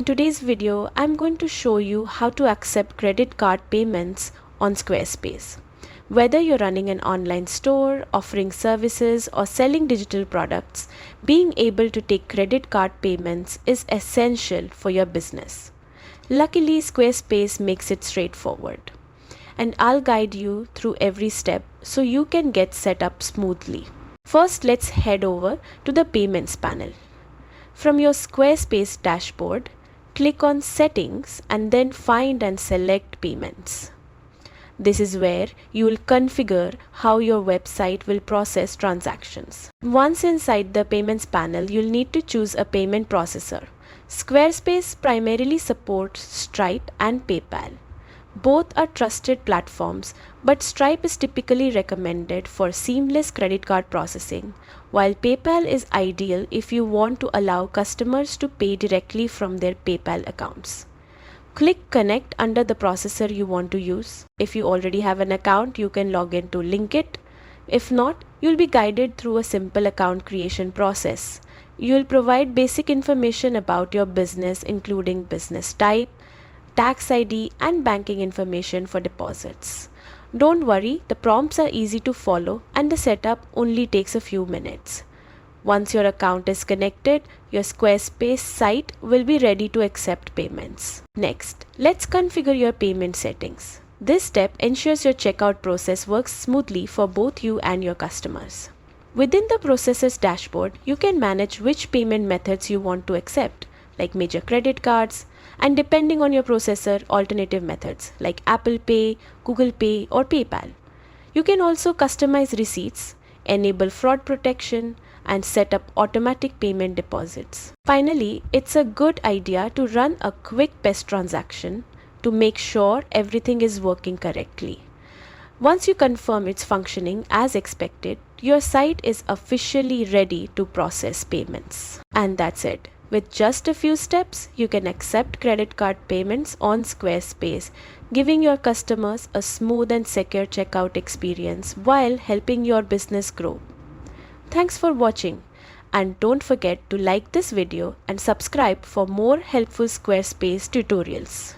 today's video, I'm going to show you how to accept credit card payments on Squarespace. Whether you're running an online store, offering services, or selling digital products, being able to take credit card payments is essential for your business. Luckily, Squarespace makes it straightforward, and I'll guide you through every step so you can get set up smoothly. First, let's head over to the Payments panel. From your Squarespace dashboard, click on Settings and then find and select Payments. This is where you will configure how your website will process transactions. Once inside the Payments panel, you'll need to choose a payment processor. Squarespace primarily supports Stripe and PayPal. Both are trusted platforms, but Stripe is typically recommended for seamless credit card processing, while PayPal is ideal if you want to allow customers to pay directly from their PayPal accounts. Click Connect under the processor you want to use. If you already have an account, you can log in to link it. If not, you'll be guided through a simple account creation process. You'll provide basic information about your business, including business type, tax ID, and banking information for deposits. Don't worry, the prompts are easy to follow and the setup only takes a few minutes. Once your account is connected, your Squarespace site will be ready to accept payments. Next, let's configure your payment settings. This step ensures your checkout process works smoothly for both you and your customers. Within the processor's dashboard, you can manage which payment methods you want to accept, like major credit cards, and depending on your processor, alternative methods like Apple Pay, Google Pay, or PayPal. You can also customize receipts, enable fraud protection, and set up automatic payment deposits. Finally, it's a good idea to run a quick test transaction to make sure everything is working correctly. Once you confirm it's functioning as expected, your site is officially ready to process payments. And that's it. With just a few steps, you can accept credit card payments on Squarespace, giving your customers a smooth and secure checkout experience while helping your business grow. Thanks for watching, and don't forget to like this video and subscribe for more helpful Squarespace tutorials.